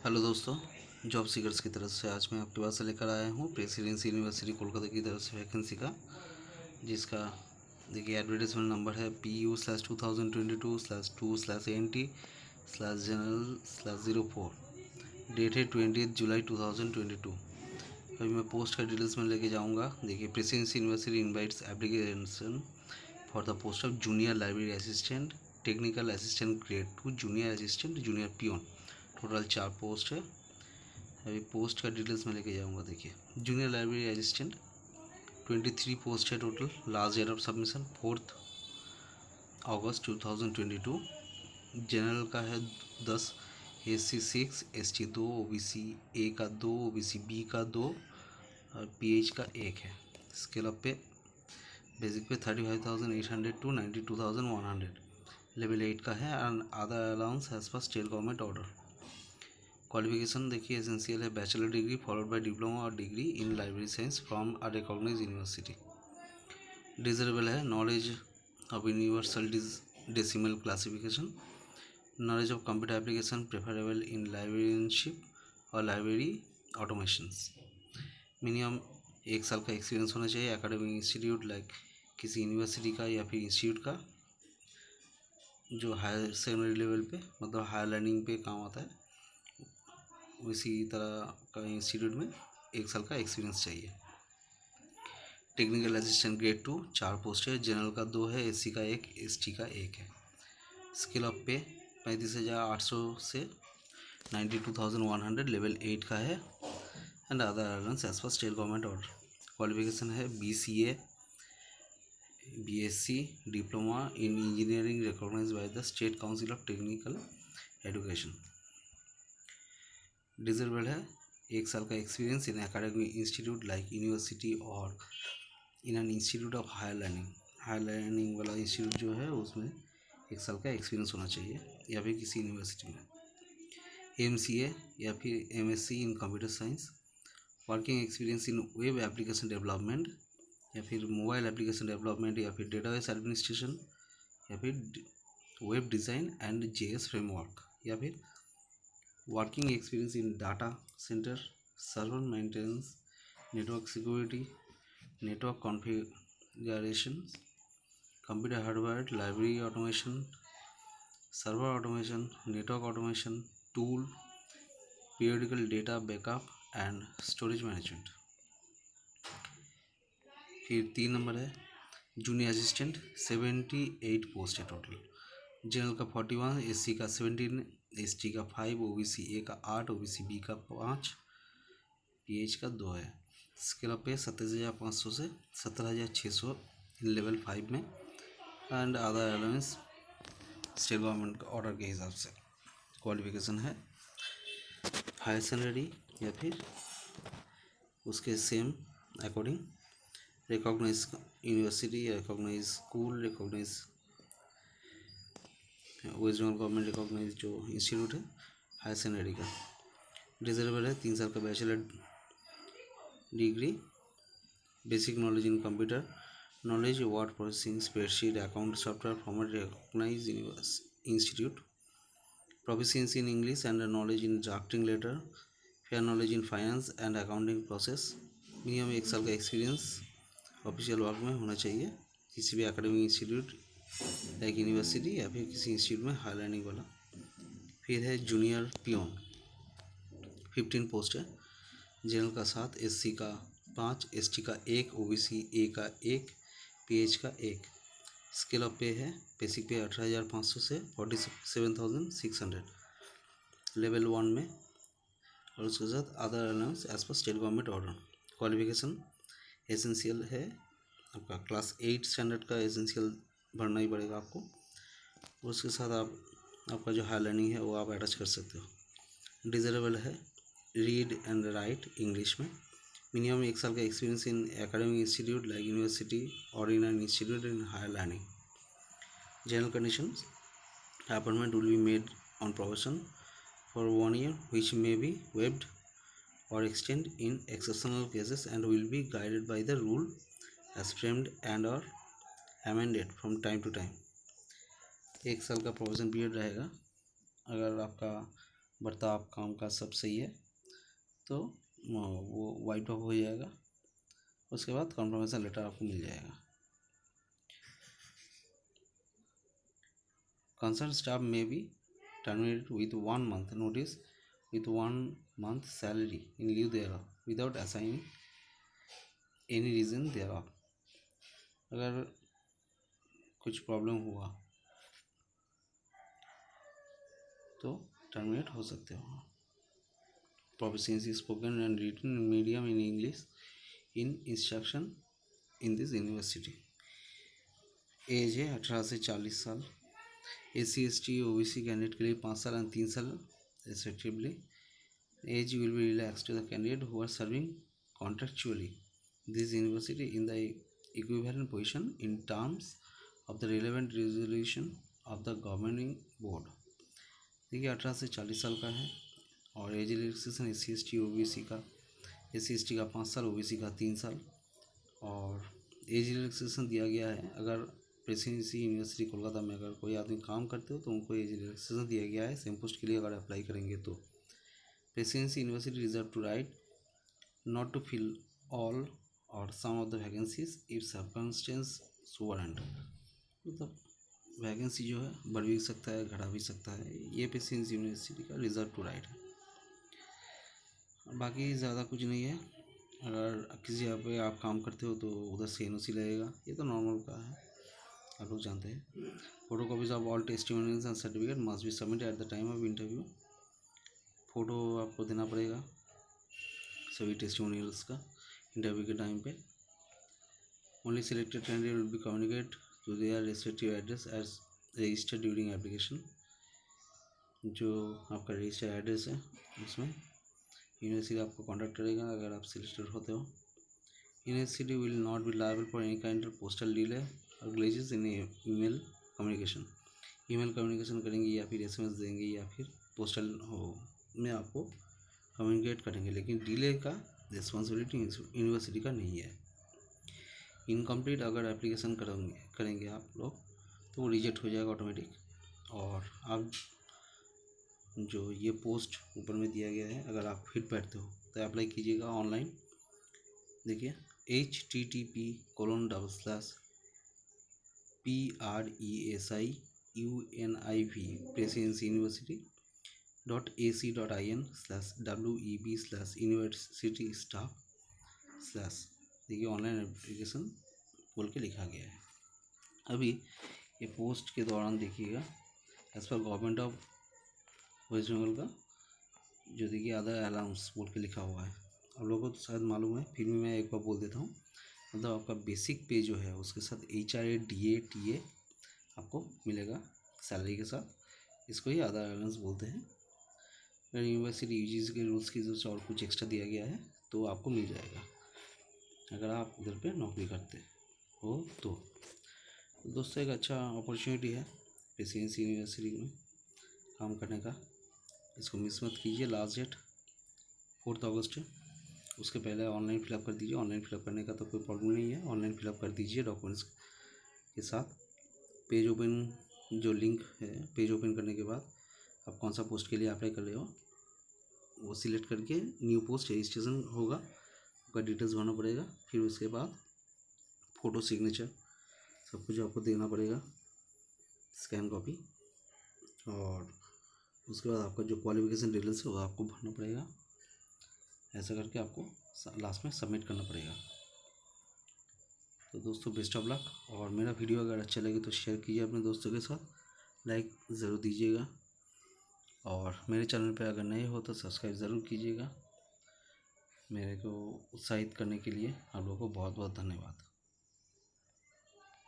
Hello दोस्तों, job seekers की तरफ से आज मैं आपके पास से लेकर आया हूँ प्रेसिडेंसी यूनिवर्सिटी कोलकाता की तरफ से वैकेंसी का, जिसका देखिए एडवर्टाइजमेंट नंबर है PU/2022/2/ANT/जनरल/04। डेट है 20 जुलाई 2022। अभी मैं पोस्ट का डिटेल्स में लेके जाऊँगा। देखिए, presidency university invites application for the post of junior library assistant, technical assistant grade 2, junior assistant, junior peon. Total 4 post है। अभी पोस्ट का डिटेल्स में लेके जाऊँगा। देखिए, जूनियर लाइब्रेरी असिस्टेंट 23 पोस्ट है total. Last date of submission 4 अगस्त 2022। General का है 10, SC 6, ST 2, OBC A का 2, OBC B का 2 और PH का 1 है। स्केल अप पे बेसिक पे 35,800 टू 92,100। लेवल 8 का है and other allowance as per state government order. Qualification देखिए एसेंशियल है bachelor degree followed by diploma और degree in library science from a recognised university. Desirable है knowledge of universal decimal classification, knowledge of computer application preferable in librarianship और library automations. Minimum 1 साल का experience होना चाहिए academic institute like किसी university का या फिर इंस्टीट्यूट का जो हायर सेकेंडरी लेवल पे मतलब हायर लर्निंग पे काम आता है, उसी तरह का इंस्टीट्यूट में 1 साल का एक्सपीरियंस चाहिए। टेक्निकल असिस्टेंट ग्रेड 2 4 पोस्ट है। जनरल का 2 है, SC का 1, ST का 1 है। स्केल ऑफ पे 35,800 से 92,100। लेवल 8 का है एंड अदर अर्नस as per state government order. Qualification है BCA, BSc, diploma in engineering recognised by the state council of technical education. Deserved है 1 साल का experience in academic institute like university or in an institute of higher learning वाला institute जो है उसमें 1 साल का एक्सपीरियंस होना चाहिए या फिर किसी यूनिवर्सिटी में। MCA या फिर MSc in computer science. Working experience in web application development या फिर मोबाइल एप्लीकेशन डेवलपमेंट या फिर डेटाबेस एडमिनिस्ट्रेशन या फिर web design and JS framework या फिर working experience in data centre, server maintenance, network security, network configuration, computer hardware, library automation, server automation, network automation, tool, periodical data backup and storage management. फिर 3 number है junior assistant 78 post है total. General का 41, SC का 17, ST का 5, OBC A का 8, OBC B का 5, PH का 2 है। स्केल अप पे 27,500 से 17,600 लेवल 5 में and other allowance state government order के हिसाब से। क्वालिफिकेशन है हायर सेकेंडरी या फिर उसके same according recognise university, recognise school, recognise West Bengal government recognise जो इंस्टीट्यूट है हायर सेकेंडरी का। डिजर्वेबल है 3 साल का bachelor degree, basic knowledge in computer knowledge, word processing, spreadsheet, account software from recognise institute, proficiency in English and knowledge in drafting letter, fair knowledge in finance and accounting process। Minimum 1 साल का experience official work में होना चाहिए किसी भी academic institute like university या फिर किसी इंस्टीट्यूट में हाई लर्निंग वाला। फिर है जूनियर पियोन 15 पोस्ट है। जनरल का 7, SC का 5, ST का 1, OBC A का 1, PH का 1। स्केल ऑफ पे है बेसिक पे 18,500 से 47,600 लेवल 1 में और उसके साथ other allowance as per state government order. Qualification essential है आपका क्लास 8 स्टैंडर्ड का एसेंशियल भरना ही पड़ेगा आपको और उसके साथ आपका जो हाई लर्निंग है वो आप अटैच कर सकते हो। डिजरेबल है रीड एंड राइट इंग्लिश में। मिनिमम 1 साल का experience in academic institute like university or in an institute in higher learning. General conditions: appointment will be made on probation for 1 year, which may be waived or extended in exceptional cases and will be guided by the rule as framed and or amended from time to time। 1 साल का provision period रहेगा। अगर आपका बर्ताव काम का सब सही है तो वो वाइट ऑफ हो जाएगा। उसके बाद कन्फर्मेशन लेटर आपको मिल जाएगा। कंसर्न स्टाफ में B terminated with 1 month notice with 1 month salary in lieu thereof without assigning any reason thereof। अगर कुछ प्रॉब्लम हुआ तो टर्मिनेट हो सकते हो। Proficiency spoken and written medium in English in instruction in this university. Age है 18 से 40 साल। SC ST OBC कैंडिडेट के लिए 5 साल एंड 3 साल respectively। Age will be relaxed to the candidate who are serving contractually this university in the equivalent position in terms of the relevant resolution of the governing board। देखिए 18 से 40 साल का है और age relaxation SC ST OBC का SC ST का 5 साल OBC का 3 साल। और एज रिलैक्सेशन दिया गया है अगर प्रेसिडेंसी यूनिवर्सिटी कोलकाता में अगर कोई आदमी काम करते हो तो उनको एज रिलैक्सेशन दिया गया है सेम पोस्ट के लिए अगर अप्लाई करेंगे तो। Presidency university reserve to right not to fill all or some of the vacancies if circumstances so warrant. मतलब वैकेंसी जो है बढ़ भी सकता है घटा भी सकता है, ये प्रेसिडेंसी यूनिवर्सिटी का रिजर्व टू राइट है। बाकी ज़्यादा कुछ नहीं है। अगर किसी जगह पे आप काम करते हो तो उधर से NOC लगेगा, ये तो नॉर्मल का है, आप लोग जानते हैं। Photo copies of all testimonials and certificate must be submitted at the time of interview. Photo आपको देना पड़ेगा सभी टेस्टिमोनियल्स का इंटरव्यू के टाइम पे। Only selected candidate will be communicate to their respective address as registered during application. जो आपका registered address है उसमें यूनिवर्सिटी आपको कॉन्टैक्ट करेगा अगर आप सिलेक्टेड होते हो। University will not be liable for any kind of postal delay or glitches in email communication. Email communication करेंगे या फिर SMS देंगे या फिर पोस्टल हो में आपको कम्युनिकेट करेंगे, लेकिन डिले का रिस्पॉन्सिबिलिटी यूनिवर्सिटी का नहीं है। इनकम्प्लीट अगर एप्लीकेशन करेंगे आप लोग तो वो रिजेक्ट हो जाएगा ऑटोमेटिक। और आप जो ये पोस्ट ऊपर में दिया गया है अगर आप फिट बैठते हो तो अप्लाई कीजिएगा ऑनलाइन। देखिए http://presidencyuniversity.ac.in/web/university staff/ देखिए ऑनलाइन एप्लीकेशन बोल के लिखा गया है। अभी ये पोस्ट के दौरान देखिएगा as per government of waste Bengal का जो देखिए अदर अलाउंस बोल के लिखा हुआ है, आप लोगों को तो शायद मालूम है, फिर भी मैं एक बार बोल देता हूँ। मतलब आपका बेसिक पे जो है उसके साथ HRA DA TA आपको मिलेगा सैलरी के साथ, इसको ही अदर अलाउंस बोलते हैं। अगर यूनिवर्सिटी UGC के रूल्स की वजह से और कुछ एक्स्ट्रा दिया गया है तो आपको मिल जाएगा अगर आप उधर पे नौकरी करते हो तो। दोस्तों एक अच्छा अपॉर्चुनिटी है प्रेसिडेंसी यूनिवर्सिटी में काम करने का, इसको मिस मत कीजिए। लास्ट डेट 4 अगस्त है, उसके पहले ऑनलाइन फिलअप कर दीजिए। ऑनलाइन फिलअप करने का तो कोई प्रॉब्लम नहीं है, ऑनलाइन फिलअप कर दीजिए डॉक्यूमेंट्स के साथ। पेज ओपन जो लिंक है, पेज ओपन करने के बाद आप कौन सा पोस्ट के लिए अप्लाई कर रहे हो वो सिलेक्ट करके न्यू पोस्ट रजिस्ट्रेशन होगा, आपका डिटेल्स भरना पड़ेगा। फिर उसके बाद फ़ोटो सिग्नेचर सब कुछ आपको देना पड़ेगा, स्कैन कॉपी। और उसके बाद आपका जो क्वालिफिकेशन डिटेल्स है वो आपको भरना पड़ेगा। ऐसा करके आपको लास्ट में सबमिट करना पड़ेगा। तो दोस्तों बेस्ट ऑफ लक। और मेरा वीडियो अगर अच्छा लगे तो शेयर कीजिए अपने दोस्तों के साथ, लाइक ज़रूर दीजिएगा। और मेरे चैनल पे अगर नए हो तो सब्सक्राइब ज़रूर कीजिएगा। मेरे को उत्साहित करने के लिए आप लोगों को बहुत बहुत धन्यवाद।